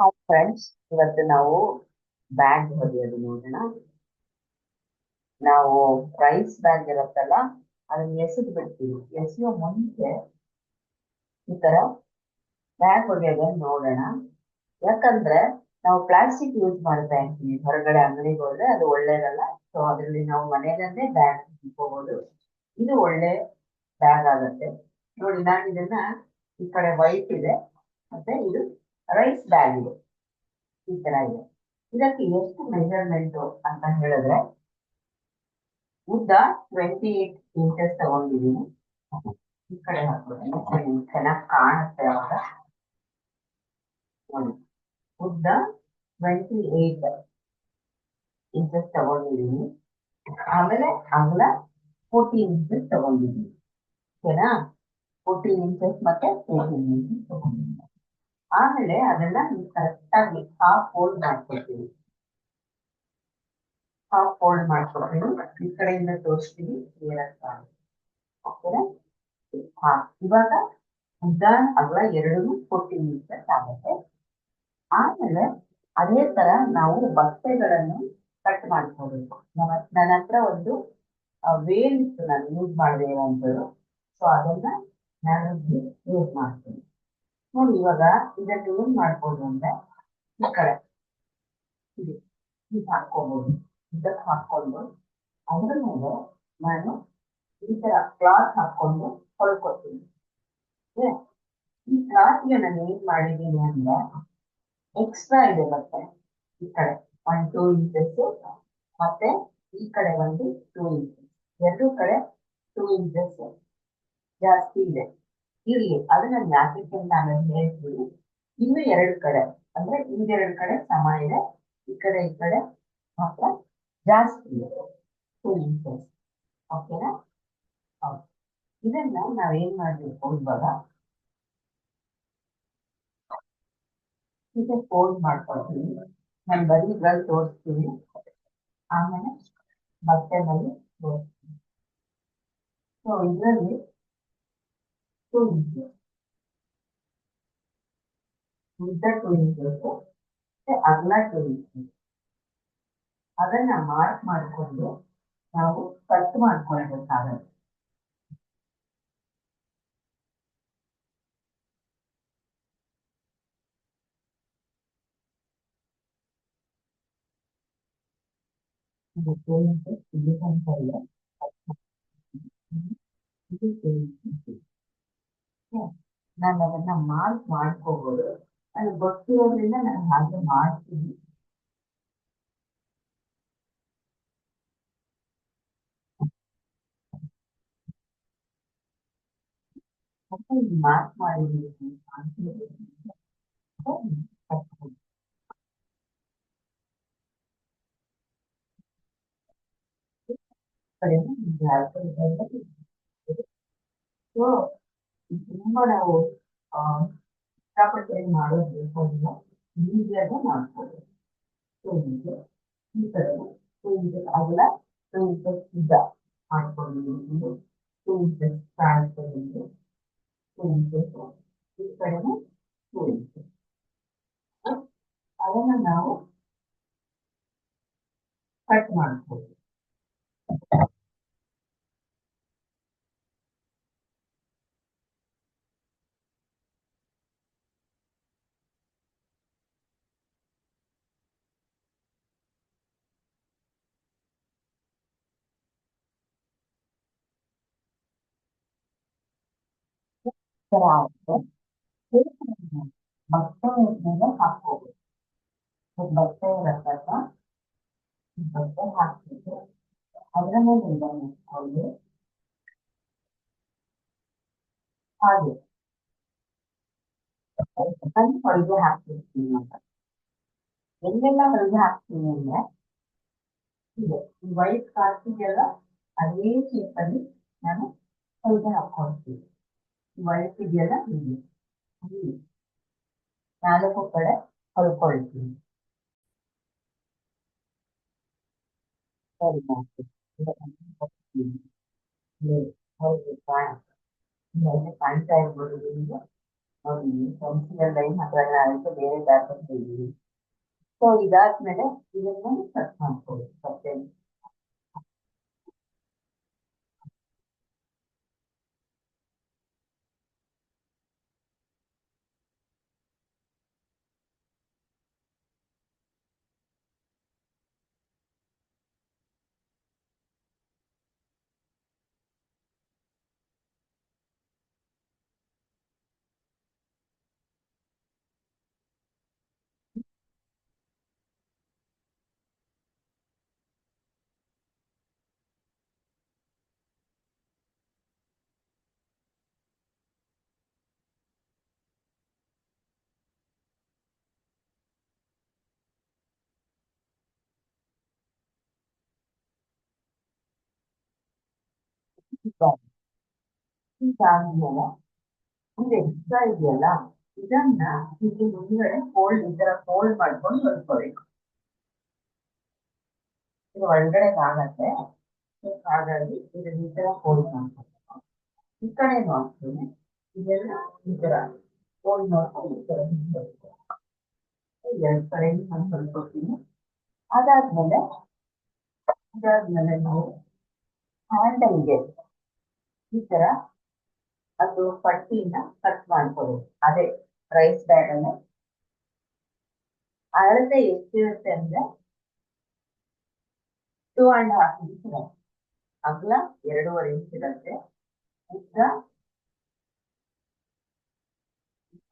Hi friends, ಇವತ್ತು ನಾವು bag ಹೊಲಿಯೋದು ನೋಡೋಣ. ನಾವು ರೈಸ್ ಬ್ಯಾಗ್ ಇರುತ್ತಲ್ಲ, ಅದನ್ನ ಎಸೆದು ಬಿಡ್ತೀವಿ. ಎಸೆಯೋ ಮುಂಚೆ ಈ ತರ ಬ್ಯಾಗ್ ಹೊಲಿಯೋದನ್ನ ನೋಡೋಣ. ಯಾಕಂದ್ರೆ ನಾವು ಪ್ಲಾಸ್ಟಿಕ್ ಯೂಸ್ ಮಾಡ್ತಾ ಇರ್ತೀವಿ ಹೊರಗಡೆ ಅಂಗಡಿಗೆ ಹೋದ್ರೆ ಅದು ಒಳ್ಳೇದಲ್ಲ. ಸೊ ಅದರಲ್ಲಿ ನಾವು ಮನೆಯಲ್ಲೇ ಬ್ಯಾಗ್ ಇಟ್ಕೋಬಹುದು. ಇದು ಒಳ್ಳೆ ಬ್ಯಾಗ್ ಆಗುತ್ತೆ. ನೋಡಿ, ನಾನು ಇದನ್ನ ಈ ಕಡೆ ವೈಟ್ ಇದೆ, ಮತ್ತೆ ಇದು ರೈಸ್ ಬ್ಯಾಗ್ ಇದೆ. ಈ ತರ ಇದೆ. ಇದಕ್ಕೆ ಎಷ್ಟು ಮೆಜರ್ಮೆಂಟ್ ಅಂತ ಹೇಳಿದ್ರೆ, ಉದ್ದ 28 ಇಂಚಸ್ ತಗೊಂಡಿದ್ದೀನಿ. ಈ ಕಡೆ ಹಾಕೋತೀನಿ, ಚೆನ್ನಾಗಿ ಕಾಣುತ್ತೆ ಅವಾಗ. ನೋಡಿ, ಉದ್ದ 28 ಇಂಚಸ್ ತಗೊಂಡಿದ್ದೀನಿ. ಆಮೇಲೆ ಅಗಲ 14 ಇಂಚಸ್ ತಗೊಂಡಿದ್ದೀನಿ. ಓಕೆನಾ? 14 ಇಂಚಸ್ ಮತ್ತೆ 18 ಇಂಚಸ್ ತಗೊಂಡಿದ್ದೀನಿ. ಆಮೇಲೆ ಅದನ್ನ ಕರೆಕ್ಟ್ ಆಗಿ ಹಾಫ್ ಫೋಲ್ಡ್ ಮಾಡ್ಕೊಳ್ತೀವಿ. ಹಾಫ್ ಫೋಲ್ಡ್ ಮಾಡ್ಕೊಳ್ತೀನಿ. ಈ ಕಡೆಯಿಂದ ತೋರಿಸ್ತೀನಿ, ಕ್ಲಿಯರ್ ಆಗಿ. ಓಕೆನಾ? ಇವಾಗ ಉದ್ದ ಅಗಲ ಎರಡೂ 14 ಇಂಚಸ್ ಆಗುತ್ತೆ. ಆಮೇಲೆ ಅದೇ ತರ ನಾವು ಬಟ್ಟೆಗಳನ್ನು ಕಟ್ ಮಾಡ್ಕೋಬೇಕು. ನನ್ನ ಹತ್ರ ಒಂದು ವೇಲ್ ಇತ್ತು, ನಾನು ಯೂಸ್ ಮಾಡದೇ ಇರುವಂಥದ್ದು. ಸೊ ಅದನ್ನ ನಾನು ಯೂಸ್ ಮಾಡ್ತೀನಿ. ನೋಡಿ, ಇವಾಗ ಇದನ್ನ ಏನ್ ಮಾಡ್ಬೋದು ಅಂದ್ರೆ, ಈ ಕಡೆ ಇದು ಹೀಗೆ ಹಾಕೋಬಹುದು. ಇದಕ್ಕೆ ಹಾಕೊಂಡು ಅದ್ರ ಮೇಲೆ ನಾನು ಈ ತರ ಕ್ಲಾತ್ ಹಾಕೊಂಡು ಹೊಲ್ಕೊತೀನಿ. ಈ ಕ್ಲಾತ್ಗೆ ನಾನು ಏನ್ ಮಾಡಿದ್ದೀನಿ ಅಂದ್ರೆ, ಎಕ್ಸ್ಟ್ರಾ ಇದೆ ಬಟ್ಟೆ. ಈ ಕಡೆ 1-2 ಇಂಚಸ್, ಮತ್ತೆ ಈ ಕಡೆ ಒಂದು 2 ಇಂಚಸ್, ಎರಡೂ ಕಡೆ 2 ಇಂಚಸ್ ಜಾಸ್ತಿ ಇದೆ. ಇರ್ಲಿ, ಅದು ನಾನು ಯಾಕೆ ನಾನು ಹೇಳ್ತೀನಿ. ಇನ್ನು ಎರಡು ಕಡೆ ಅಂದ್ರೆ ಇನ್ನೆರಡು ಕಡೆ ಸಮ ಇದೆ. ಈ ಕಡೆ ಮಾತ್ರ ಜಾಸ್ತಿ ಇದೆ, 2 ಇಂಚಸ್. ಓಕೆನಾ? ಹೌದು. ಇದನ್ನ ನಾವೇನ್ ಮಾಡ್ಬೇಕು, ಇವಾಗ ಹೀಗೆ ಫೋಲ್ಡ್ ಮಾಡ್ಕೊಳ್ತೀನಿ. ನಾನು ಬರೀ ಇದ್ರಲ್ಲಿ ತೋರಿಸ್ತೀನಿ, ಆಮೇಲೆ ಬಟ್ಟೆನಲ್ಲಿ ತೋರಿಸ್ತೀನಿ. ಸೊ ಇದರಲ್ಲಿ 2 ಇಂಚಸ್ ಉದ್ದ, 2 ಇಂಚಸ್ ಅಗಲ 2 ಇಂಚಸ್. ಅದನ್ನ ಮಾರ್ಕ್ ಮಾಡಿಕೊಂಡು ನಾವು ಕಟ್ ಮಾಡ್ಕೊಳ್ಬೇಕಾಗತ್ತೆ. ಇದು 2 ಇಂಚಸ್ ಇಲ್ಲಿ ತನಕ ಇದೆ. ಇದು 2 ಇಂಚಸ್. ನಾನು ಅದನ್ನ ಮಾರ್ಕ್ ಮಾಡ್ಕೋಬಹುದು. ಅದು ಗೊತ್ತಿರೋದ್ರಿಂದ ನಾನು ಹಾಗೆ ಮಾಡ್ತೀನಿ. ಮತ್ತೆ ಇಲ್ಲಿ ಮಾರ್ಕ್ ಮಾಡಿದ್ದೀನಿ. ಸೊ ತುಂಬಾ ನಾವು ಕಷ್ಟಪಟ್ಟು ಮಾಡೋದು ಬೇಕಾಗಿಲ್ಲ, ಈಸಿಯಾಗಿ ಮಾಡ್ಬೋದು. ಸೊ ಹೀಗೆ ಈ ಕಡೆ 2 ಇಂಚಸ್ ಅಗಲ, 2 ಇಂಚಸ್ ಉದ್ದ ಮಾಡ್ಕೊಂಡಿದ್ದೀನಿ. 2 ಇಂಚಸ್ ಕಾಣಿಸ್ಕೊಂಡಿದ್ದೀನಿ, 2 ಇಂಚಸ್ ಈ ಕಡೆನೂ 2 ಇಂಚಸ್. ಅದನ್ನ ನಾವು ಕಟ್ ಮಾಡ್ಬೋದು. ತರ ಆಗುತ್ತೆ. ಬಟ್ಟೆ ಮೇಲೆ ಹಾಕ್ಬೋದು. ಬಟ್ಟೆ ಇರತ್ತಲ್ಲ, ಬಟ್ಟೆ ಹಾಕ್ಬಿಟ್ಟು ಅದರ ಮೇಲೆ ಇದನ್ನು ಇಟ್ಕೊಂಡು ಹಾಗೆ ನಾನು ಹೊರಗೆ ಹಾಕ್ಬಿಡ್ತೀನಿ ಅಂತ. ಎಲ್ಲೆಲ್ಲ ಹೊರಗೆ ಹಾಕ್ತೀನಿ ಅಂದ್ರೆ, ಇದೆ ಈ ವೈಟ್ ಕಾರ್ತಿಗೆಲ್ಲ ಅದೇ ಶೇಪಲ್ಲಿ ನಾನು ಹೊರಗೆ ಹಾಕೊಳ್ತೀನಿ. ವೈಟ್ ಇದೆಯಲ್ಲ, ಹೀಗೆ ಹೀಗೆ 4 ಕಡೆ ಹೊಲ್ಕೊಳ್ತೀನಿ. ಸರಿ ಮಾಡ್ತೀನಿ. ಹೌದು, ಕಾಣ್ತಾ ಇರ್ಬೋದು ನಿಮಗೆ. ನೋಡಿ ಪೆನ್ಸಿಲ್ ಲೈನ್ ಹತ್ರ ಆಯ್ತು, ಬೇರೆ ದಾರ ತೆಗೆದಿದ್ದೀವಿ. ಸೊ ಇದಾದ್ಮೇಲೆ ಇದನ್ನ ಕಟ್ ಮಾಡ್ಕೊಳ್ಳಿ ಮತ್ತೆ. ಇದಾದ್ಮೇಲೆ ಇದು ಎಕ್ಸ್ಟ್ರಾ ಇದೆಯಲ್ಲ, ಇದನ್ನ ಇಲ್ಲಿ ಮುಂದ್ಗಡೆ ಫೋಲ್ಡ್, ಈ ತರ ಫೋಲ್ಡ್ ಮಾಡ್ಕೊಂಡು ಹೊಲ್ಕೋಬೇಕು. ಇದು ಒಳಗಡೆ ಆಗತ್ತೆ, ಹಾಗಾಗಿ ಇದನ್ನ ಈ ತರ ಫೋಲ್ಡ್ ಮಾಡ್ಬೇಕು. ಈ ಕಡೆನೂ ಅಷ್ಟೇನೆ, ಇದೆಲ್ಲ ಈ ತರ ಫೋಲ್ಡ್ ಮಾಡ್ಕೊಂಡು ಈ ತರ ಹಿಂದ್ಬೇಕು. ಎರಡ್ ಕಡೆ ನಾನು ಹೊಲ್ಕೊತೀನಿ. ಅದಾದ್ಮೇಲೆ ನಾವು ಹ್ಯಾಂಡಲ್ಗೆ ಈ ತರ ಅದು ಪಟ್ಟಿನ ಕಟ್ ಮಾಡ್ಕೋಬೇಕು. ಅದೇ ರೈಸ್ ಬ್ಯಾಗ್ ಅನ್ನು ಅಳತೆ ಎಷ್ಟಿರುತ್ತೆ ಅಂದ್ರೆ 2.5 ಇಂಚ್ ಇರುತ್ತೆ. ಅಗಲ 2.5 ಇಂಚ್ ಇರುತ್ತೆ. ಉದ್ದ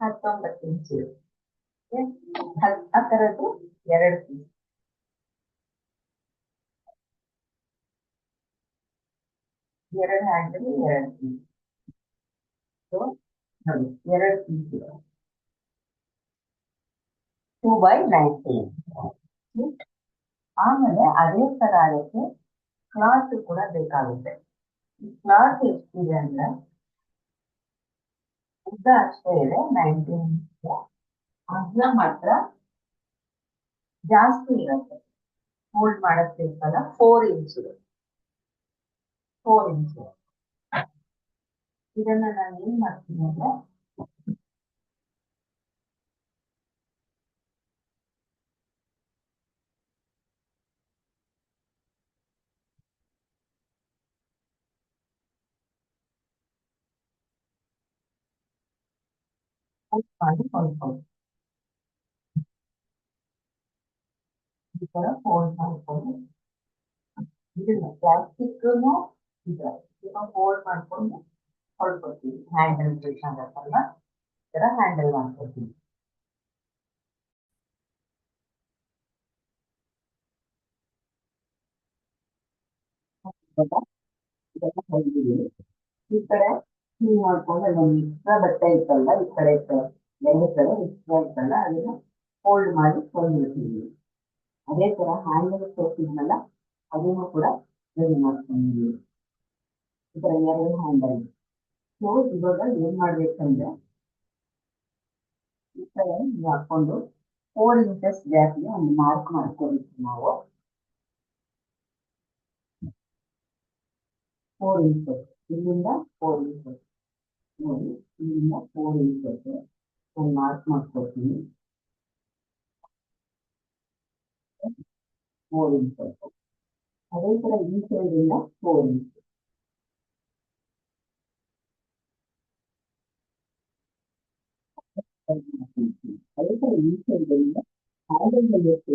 19 ಇಂಚ್ ಇರುತ್ತೆ. ಆ ತರದ್ದು 2 ಪೀಸ್, 2 ಹ್ಯಾಂಡಲ್ 2 ಪೀಸ್. ನೋಡಿ 2 ಪೀಸ್ ಇದೆ, 2/19. ಆಮೇಲೆ ಅದೇ ತರ ಅದಕ್ಕೆ ಕ್ಲಾತ್ ಕೂಡ ಬೇಕಾಗುತ್ತೆ. ಈ ಕ್ಲಾತ್ ಎಷ್ಟಿದೆ ಅಂದ್ರೆ ಉದ್ದ ಅಷ್ಟೇ ಇದೆ 19 ಇಂಚ್, ಅಗಲ ಮಾತ್ರ ಜಾಸ್ತಿ ಇರುತ್ತೆ. ಫೋಲ್ಡ್ ಮಾಡಕ್ ಬೇಕಲ್ಲ, 4 ಇಂಚ್ ಇದೆ, 4 ಇಂಚ್. ಇದನ್ನ ನಾನು ಏನ್ ಮಾಡ್ತೀನಿ ಅಂದ್ರೆ ಮಾಡಿ ಹೊಲ್ಕೊಂಡು ಈ ತರ ಫೋಲ್ಡ್ ಮಾಡ್ಕೊಂಡು, ಇದನ್ನ ಪ್ಲಾಸ್ಟಿಕ್ನು ಇದನ್ನ ಫೋಲ್ಡ್ ಮಾಡ್ಕೊಂಡು ಹೊಲ್ಕೊತೀವಿ. ಹ್ಯಾಂಡಲ್ ಬೇಕಾಗತ್ತಲ್ಲ, ಈ ತರ ಹ್ಯಾಂಡಲ್ ಮಾಡ್ಕೊತೀವಿ. ಇದನ್ನ ಹೊಲ್ದಿದ್ದೀವಿ. ಈ ಕಡೆ ಕ್ಲೀನ್ ಮಾಡ್ಕೊಂಡು ಅದೊಂದು ಎಕ್ಸ್ಟ್ರಾ ಬಟ್ಟೆ ಇತ್ತಲ್ಲ, ಈ ಕಡೆ ಎರಡು ಕಡೆ ಎಕ್ಸ್ಟ್ರಾ ಇತ್ತಲ್ಲ, ಅದನ್ನ ಫೋಲ್ಡ್ ಮಾಡಿ ಹೊಲ್ದಿರ್ತೀವಿ. ಅದೇ ತರ ಹ್ಯಾಂಡಲ್ ತೋರಿಸಿದ್ನಲ್ಲ, ಅದನ್ನು ಕೂಡ ರೆಡಿ ಮಾಡ್ಕೊಂಡಿದ್ದೀವಿ. ಈ ತರ 2 ಹ್ಯಾಂಡಲ್. ಸೊ ಇವಾಗ ಏನ್ ಮಾಡ್ಬೇಕಂದ್ರೆ ಈ ಕಡೆ ಹಾಕೊಂಡು 4 ಇಂಚಸ್ ಗ್ಯಾಪ್ಗೆ ಒಂದು ಮಾರ್ಕ್ ಮಾಡ್ಕೋಬೇಕು ನಾವು. 4 ಇಂಚಸ್ ಇಲ್ಲಿಂದ 4 ಇಂಚಸ್ ನೋಡಿ, ಇಲ್ಲಿಂದ 4 ಇಂಚಸ್ ಒಂದು ಮಾರ್ಕ್ ಮಾಡ್ಕೊಳ್ತೀನಿ. 4 ಇಂಚಸ್. ಅದೇ ತರ ಈ ಸೈಡ್ ಇಂದ 4 ಇಂಚ್. ಅದೇ ತರ ಈ ಸೈಡ್ ಇಂದ ಹ್ಯಾಂಡಲ್ ಎಷ್ಟು,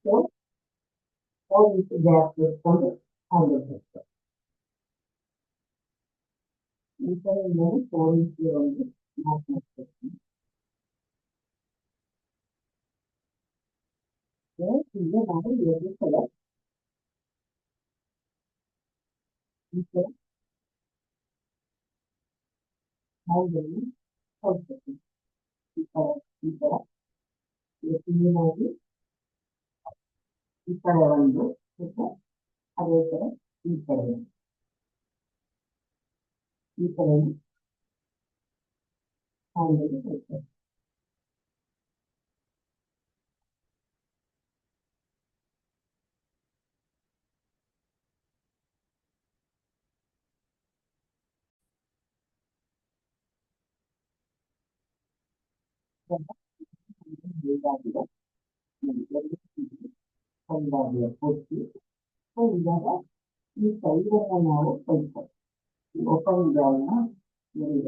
ಸೊ 4 ಇಂಚ್ ಗ್ಯಾಪ್ ಇಟ್ಕೊಂಡು ಹ್ಯಾಂಡಲ್ ಹಾಕ್ತಾರೆ. ಈ ಕಡೆ 4 ಇಂಚ್ ಒಂದು ಮಾರ್ಕ್ ಮಾಡ್ಕೊಳ್ತೀನಿ. ಈಗ ನಾವು 2 ಕಡೆ ಈ ಕಡೆ ಹ್ಯಾಂಡಲ್ ಹೊಲ್ಕೊಳ್ತೀನಿ. ಈ ಕಡೆ ಈ ತರ ಕ್ಲೀನಾಗಿ ಈ ಕಡೆ ಒಂದು, ಮತ್ತೆ ಅದೇ ತರ ಈ ಕಡೆ ಈ ಕಡೆ ಹ್ಯಾಂಡಲ್ ಹೊಲ್ಕೊಳ್ತೀನಿ. ಇದಾಗಿದೆ ಒಂದಾಗಿದೆ ಪೂರ್ತಿ. ಸೊ ಇವಾಗ ಈ ಸೈಡನ್ನ ನಾವು ಕಲಿತೇವೆ. ಈ ಓಪನ್ ಜಾಲ್ನ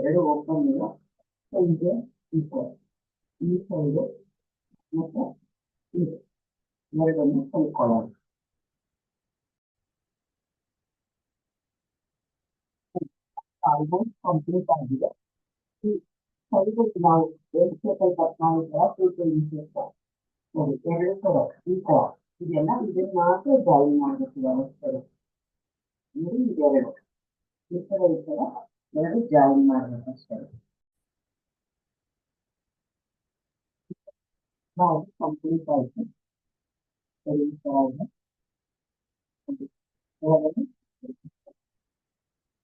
ಎರಡು ಓಪನ್ ಇದೆ. ಸೊ ಇದೆ ಈ ಸೈಡ್ ಮತ್ತೆ ಇದು ಎರಡನ್ನು ಕಲ್ಕೊಳ್ಳೋದು. ಆಲ್ಮೋಸ್ಟ್ ಕಂಪ್ಲೀಟ್ ಆಗಿದೆ. ಈ ಸೈಡ್ ನಾವು ಎರಡು ಶೇಪಲ್ಲಿ ಕಟ್ ಮಾಡಿದ್ರೆ ನೋಡಿ ಎರಡು ಕಡೆ ಈ ತರ ಇದೆಲ್ಲ ಇದನ್ನ ಮಾತ್ರ ಜಾಯಿನ್ ಮಾಡಬೇಕು ವ್ಯವಸ್ಥೆ. ಇದೆರಡು ಈ ಕಡೆ ಎರಡು ಜಾಯಿನ್ ಮಾಡಬೇಕು ಅಷ್ಟೇ. ನಾವು ಕಂಪ್ಲೀಟ್ ಆಯ್ತು. ಸರಿ ಈ ತರ ಇದೆ.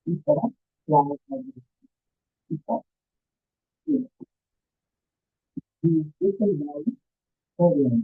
ಈ ತರ ಈ ತರ ಈ ರೆಡಿ